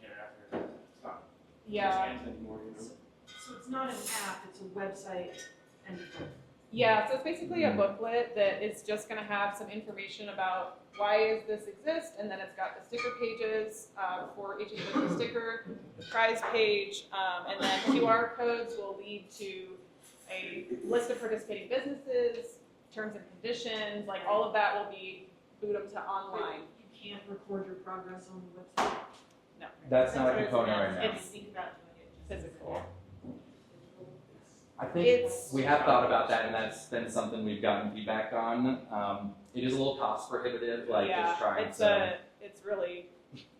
get after it. It's not Yeah. chance anymore, you know? So it's not an app, it's a website and a book. Yeah, so it's basically a booklet that is just going to have some information about why does this exist, and then it's got the sticker pages for each individual sticker, the prize page, and then QR codes will lead to a list of participating businesses, terms and conditions, like all of that will be boot them to online. You can't record your progress on the website. No, That's not a component right now. it's Think about doing it. physical. I think It's- we have thought about that, and that's been something we've gotten feedback on. It is a little cost prohibitive, like just trying It's really,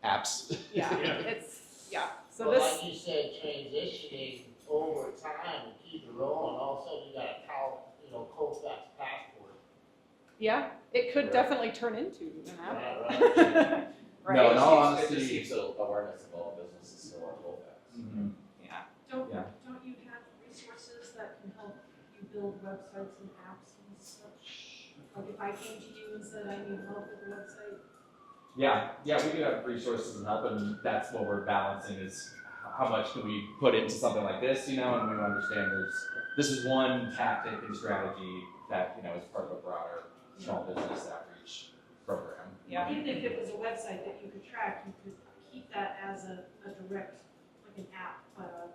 apps. yeah, Yeah. it's, yeah. So Well, this, like you said, transitioning over time and keep it rolling, all of a sudden you got a Colfax passport. yeah, it could Right. definitely turn into an app. Right. Right? No, in all It honesty. just keeps awareness of all businesses still on Colfax. Mhm. Yeah. Don't Yeah. you have resources that can help you build websites and apps and such? Like if I came to you and said I need help with a website, Yeah, we do have resources and help, and that's what we're balancing is how much can we put into something like this, and we understand this is one tactic and strategy that, is part of a broader small business outreach program. Yeah. even if it was a website that you could track, you could keep that as a direct, like an app,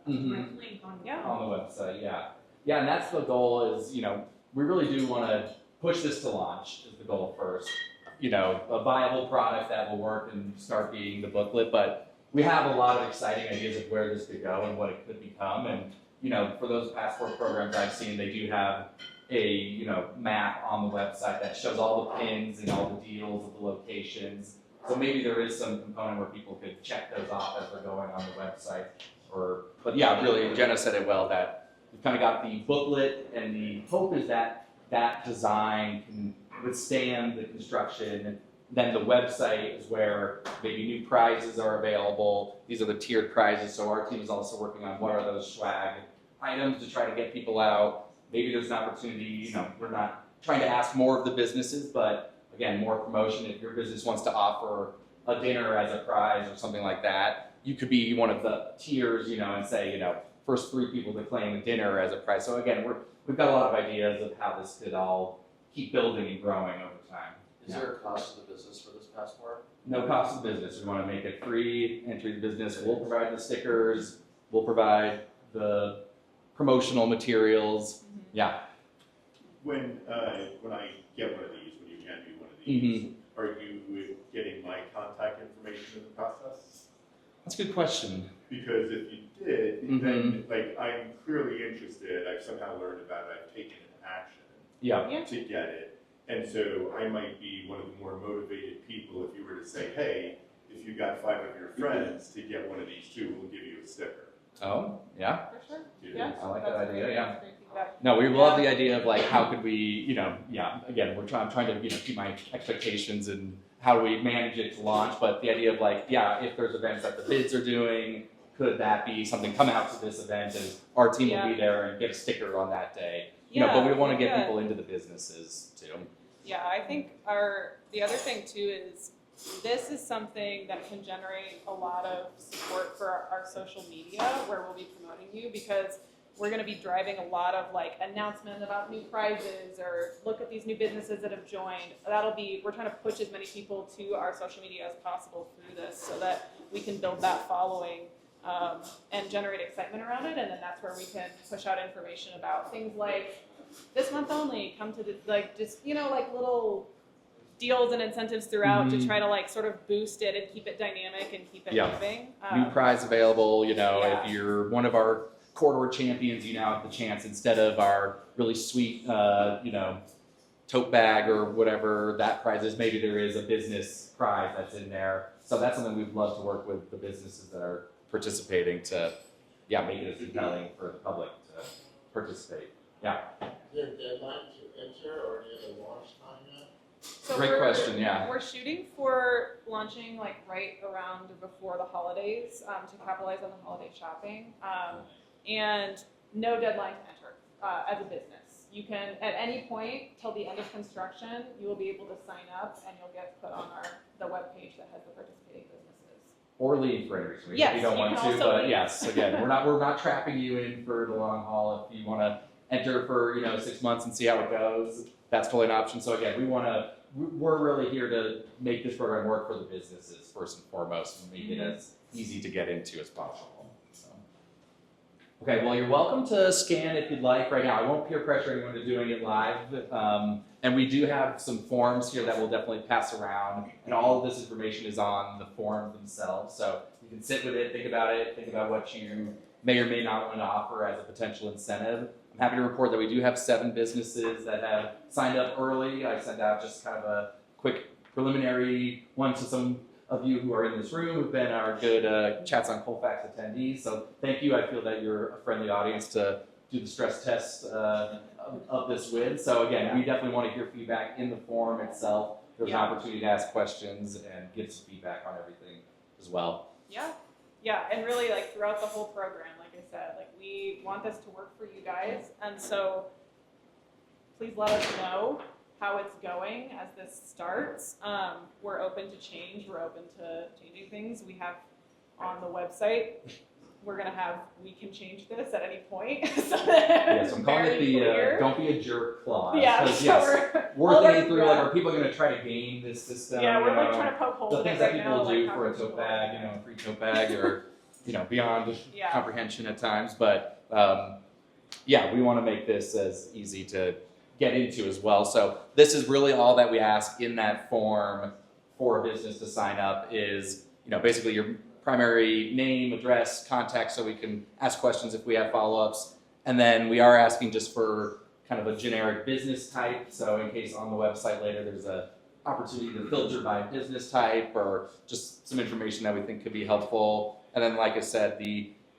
a direct link on your Yeah. phone. On the website, yeah, and that's the goal is, we really do want to push this to launch is the goal first. A viable product that will work and start being the booklet, but we have a lot of exciting ideas of where this could go and what it could become. And, for those passport programs I've seen, they do have a, map on the website that shows all the pins and all the deals of the locations. So maybe there is some component where people could check those off as they're going on the website. But yeah, really, Jenna said it well that we've kind of got the booklet, and the hope is that that design can withstand the construction. Then the website is where maybe new prizes are available. These are the tiered prizes, so our team is also working on what are those swag items to try to get people out. Maybe there's an opportunity, we're not trying to ask more of the businesses, but again, more promotion. If your business wants to offer a dinner as a prize or something like that, you could be one of the tiers, and say, first 3 people to claim a dinner as a prize. So again, we've got a lot of ideas of how this could all keep building and growing over time. Is there a cost to the business for this passport? No cost of business. We want to make it free entry to business. We'll provide the stickers. We'll provide the promotional materials. Yeah. When I get one of these, when you hand me one of these, are you getting my contact information in the process? That's a good question. Because if you did, then I'm clearly interested. I've somehow learned about it. I've taken an action Yeah. to get it, and so I might be one of the more motivated people if you were to say, "Hey, if you got 5 of your friends to get one of these too, we'll give you a sticker." Oh, yeah. For sure. You Yeah. know? I like That's that idea. great. Yeah. That's great feedback. No, we love the idea of how could we, again, I'm trying to, keep my expectations and how do we manage it to launch, but the idea of if there's events that the bids are doing, could that be something come out to this event and our team will be there and get a sticker on that day. But we want to get people into the businesses too. Yeah, I think the other thing too is this is something that can generate a lot of support for our social media where we'll be promoting you, because we're going to be driving a lot of announcements about new prizes or look at these new businesses that have joined. We're trying to push as many people to our social media as possible through this so that we can build that following and generate excitement around it. And then that's where we can push out information about things like this month only, come to the, little deals and incentives throughout to try to sort of boost it and keep it dynamic and keep it moving. New prize available, yeah. if you're one of our corridor champions, you now have the chance, instead of our really sweet, tote bag or whatever that prize is, maybe there is a business prize that's in there. So that's something we'd love to work with the businesses that are participating to, make it as compelling for the public to participate. Yeah. Is there a deadline to enter or is it a launch time yet? So Great question, yeah. We're shooting for launching right around before the holidays to capitalize on the holiday shopping. And no deadline to enter as a business. You can, at any point till the end of construction, you will be able to sign up and you'll get put on the webpage that has the participating businesses. Or leave for any reason if Yes, you don't you want can to, also but leave. yes, again, we're not trapping you in for the long haul. If you want to enter for 6 months and see how it goes, that's totally an option. So again, we're really here to make this program work for the businesses first and foremost, and make it as easy to get into as possible. So. Okay, well, you're welcome to scan if you'd like right now. I won't peer pressure anyone to doing it live. And we do have some forms here that we'll definitely pass around, and all of this information is on the forms themselves. So you can sit with it, think about what you may or may not want to offer as a potential incentive. I'm happy to report that we do have 7 businesses that have signed up early. I sent out just kind of a quick preliminary one to some of you who are in this room who've been our good Chats on Colfax attendees. So thank you. I feel that you're a friendly audience to do the stress test of this with. So again, we definitely want to hear feedback in the form itself. There's an opportunity to ask questions and give some feedback on everything as well. Yeah, and really like throughout the whole program, like I said, like we want this to work for you guys, and so please let us know how it's going as this starts. We're open to change. We're open to changing things. We have on the website, we can change this at any point. So yes, I'm calling it the don't be a jerk clause. Yeah, so we're thinking through like, are people going to try to game this system? Yeah, we're like trying to poke holes the in things it that right people now, do like for a tote bag, a free tote bag, or beyond comprehension at times. But we want to make this as easy to get into as well. So this is really all that we ask in that form for a business to sign up is basically your primary name, address, contact, so we can ask questions if we have follow-ups. And then we are asking just for kind of a generic business type. So in case on the website later there's a opportunity to filter by business type or just some information that we think could be helpful. And then like I said,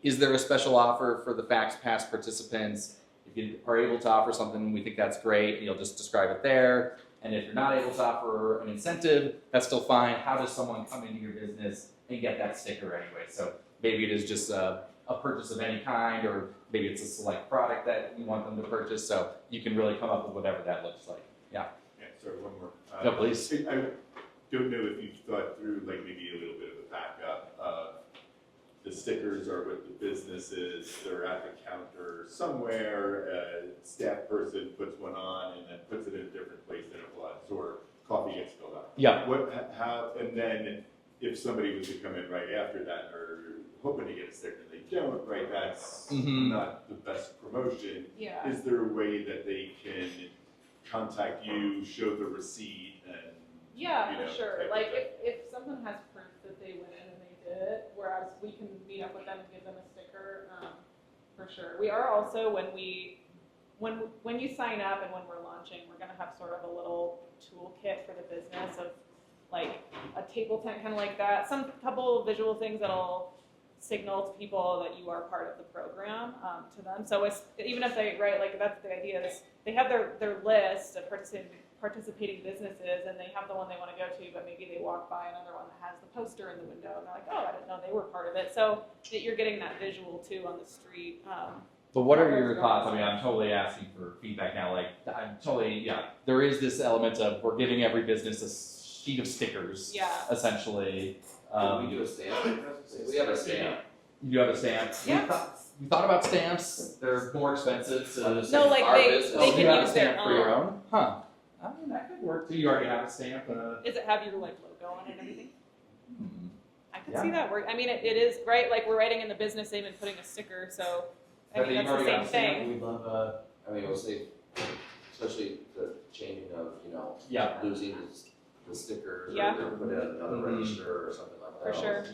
is there a special offer for the Fax Pass participants? If you are able to offer something, we think that's great, and you'll just describe it there. And if you're not able to offer an incentive, that's still fine. How does someone come into your business and get that sticker anyway? So maybe it is just a purchase of any kind, or maybe it's a select product that you want them to purchase. So you can really come up with whatever that looks like. Yeah. Yeah, sorry, one more. No, please. I don't know if you've thought through like maybe a little bit of a backup. The stickers are with the businesses, they're at the counter somewhere, a staff person puts one on and then puts it in a different place than it was, or coffee gets spilled out. Yeah. And then if somebody was to come in right after that or hoping to get a sticker, they don't, right, that's not the best promotion. Yeah. Is there a way that they can contact you, show the receipt, and for sure. Like if someone has proof that they went in and they did it, whereas we can meet up with them and give them a sticker, for sure. We are also when you sign up and when we're launching, we're gonna have sort of a little toolkit for the business of like a table tent, kind of like that. Some couple visual things that'll signal to people that you are part of the program to them. So it's even if they that's the idea is they have their list of participating businesses and they have the one they want to go to, but maybe they walk by another one that has the poster in the window and they're like, oh, I didn't know they were part of it. So that you're getting that visual too on the street. But what are your thoughts? I mean, I'm totally asking for feedback now. Like, there is this element of we're giving every business a sheet of stickers, essentially. Can we do a stamp? We have a stamp. You do have a stamp? Yeah. You thought about stamps? They're more expensive. No, like they can use their for your own. Huh. I mean, that could work too. You already have a stamp. Does it have your like logo on it and everything? I could see that work. I mean, it is right. Like we're writing in the business name and putting a sticker. So I mean, that's the same thing. We'd love. I mean, we'll see, especially the changing of, losing the stickers, or put in another register or something like that. For sure.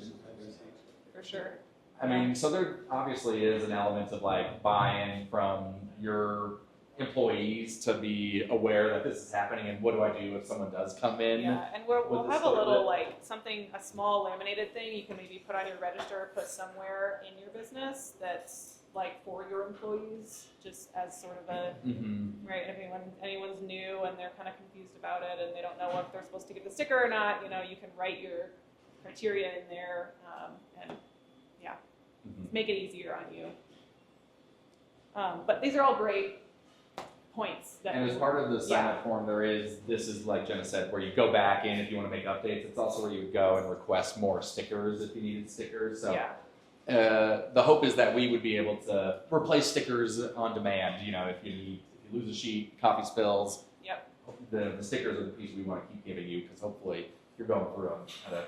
For sure. I mean, so there obviously is an element of like buy-in from your employees to be aware that this is happening and what do I do if someone does come in. Yeah, and we'll have a little like a small laminated thing you can maybe put on your register or put somewhere in your business that's like for your employees, just as sort of a right. If anyone's new and they're kind of confused about it and they don't know if they're supposed to get the sticker or not, you can write your criteria in there and make it easier on you. But these are all great points. And as part of the sign-up form, this is like Jenna said, where you go back in if you want to make updates. It's also where you would go and request more stickers if you needed stickers. So the hope is that we would be able to replace stickers on demand. You know, if you lose a sheet, coffee spills, Yep. the stickers are the piece we want to keep giving you, because hopefully you're going through them at a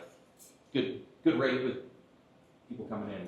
good rate with people coming in.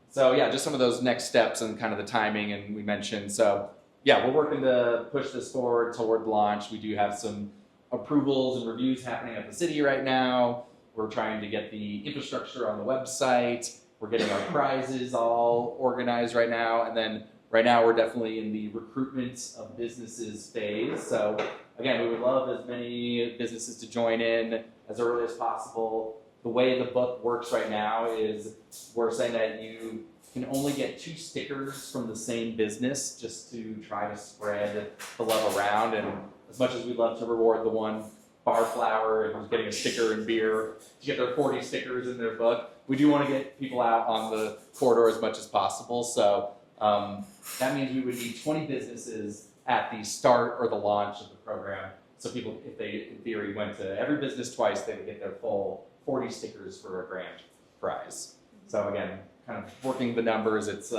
So yeah, just some of those next steps and kind of the timing, and we mentioned. So yeah, we're working to push this forward toward launch. We do have some approvals and reviews happening at the city right now. We're trying to get the infrastructure on the website. We're getting our prizes all organized right now. And then right now we're definitely in the recruitment of businesses phase. So again, we would love as many businesses to join in as early as possible. The way the book works right now is we're saying that you can only get 2 stickers from the same business, just to try to spread the love around. And as much as we'd love to reward the one bar flower who's getting a sticker and beer to get their 40 stickers in their book, we do want to get people out on the corridor as much as possible. So that means we would need 20 businesses at the start or the launch of the program. So people, if they in theory went to every business twice, they would get their full 40 stickers for a grand prize. So again, kind of working the numbers, it's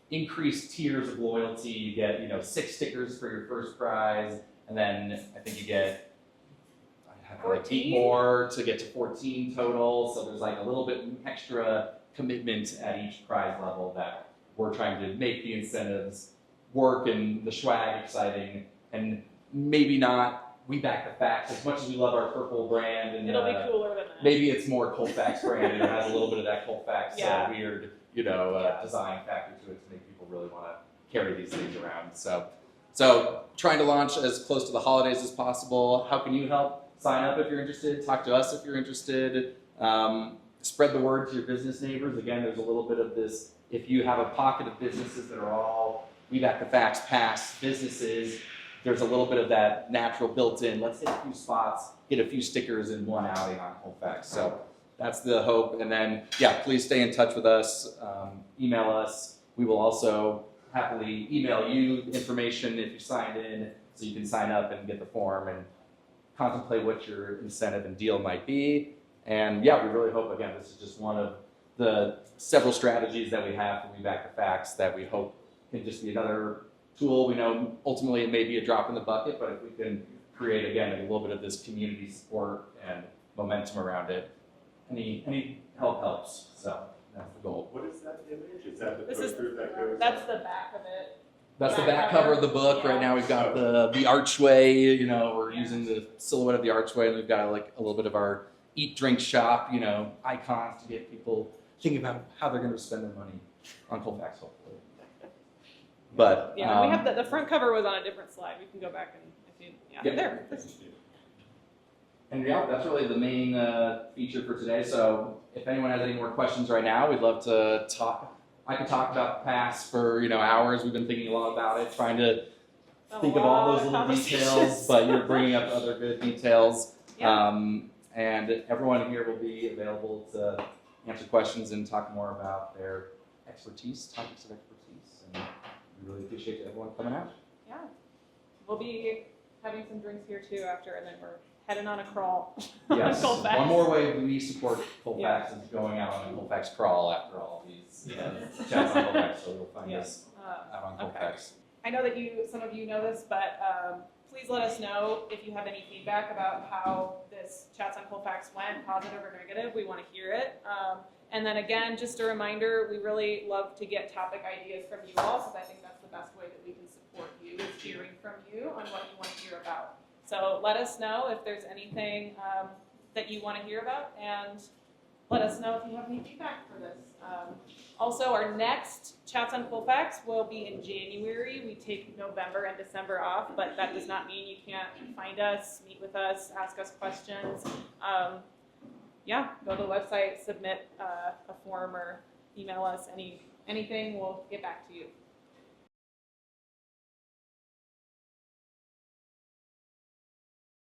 increased tiers of loyalty. You get 6 stickers for your first prize, and then I think you get 8 more to get to 14 total. So there's like a little bit extra commitment at each prize level that we're trying to make the incentives work and the swag exciting, and maybe not we back the facts as much as we love our purple brand, and It'll be cooler than that. maybe it's more Colfax brand and it has a little bit of that Colfax weird design factor to it to make people really want to carry these things around. So trying to launch as close to the holidays as possible. How can you help? Sign up if you're interested. Talk to us if you're interested. Spread the word to your business neighbors. Again, there's a little bit of this. If you have a pocket of businesses that are all We Back the Facts past businesses, there's a little bit of that natural built-in. Let's hit a few spots, get a few stickers in one outing on Colfax. So that's the hope. And then, yeah, please stay in touch with us. Email us. We will also happily email you information if you signed in, so you can sign up and get the form and contemplate what your incentive and deal might be. And yeah, we really hope, again, this is just one of the several strategies that we have for We Back the Facts that we hope can just be another tool. We know ultimately it may be a drop in the bucket, but if we can create, again, a little bit of this community support and momentum around it, any help helps. So that's the goal. What is that image? Is that the This is- poster that goes? That's the back of it. That's the back cover of the book. Right now we've got the archway, we're using the silhouette of the archway, and we've got like a little bit of our eat, drink, shop, icons to get people thinking about how they're going to spend their money on Colfax, hopefully. But we have the front cover was on a different slide. We can go back and there. And yeah, that's really the main feature for today. So if anyone has any more questions right now, we'd love to talk. I could talk about Pass for hours. We've been thinking a lot about it, trying to think of all those little details, but you're bringing up other good details. Yeah. And everyone here will be available to answer questions and talk more about their expertise, topics of expertise. And we really appreciate everyone coming out. Yeah. We'll be having some drinks here too after, and then we're heading on a crawl. Yes. Colfax. One more way we support Colfax is going out on a Colfax crawl after all these chats on Colfax. So you'll find us out on Colfax. I know that some of you know this, but please let us know if you have any feedback about how this Chats on Colfax went, positive or negative. We want to hear it. And then again, just a reminder, we really love to get topic ideas from you all, because I think that's the best way that we can support you, is hearing from you on what you want to hear about. So let us know if there's anything that you want to hear about, and let us know if you have any feedback for this. Also, our next Chats on Colfax will be in January. We take November and December off, but that does not mean you can't find us, meet with us, ask us questions. Go to the website, submit a form, or email us anything. We'll get back to you.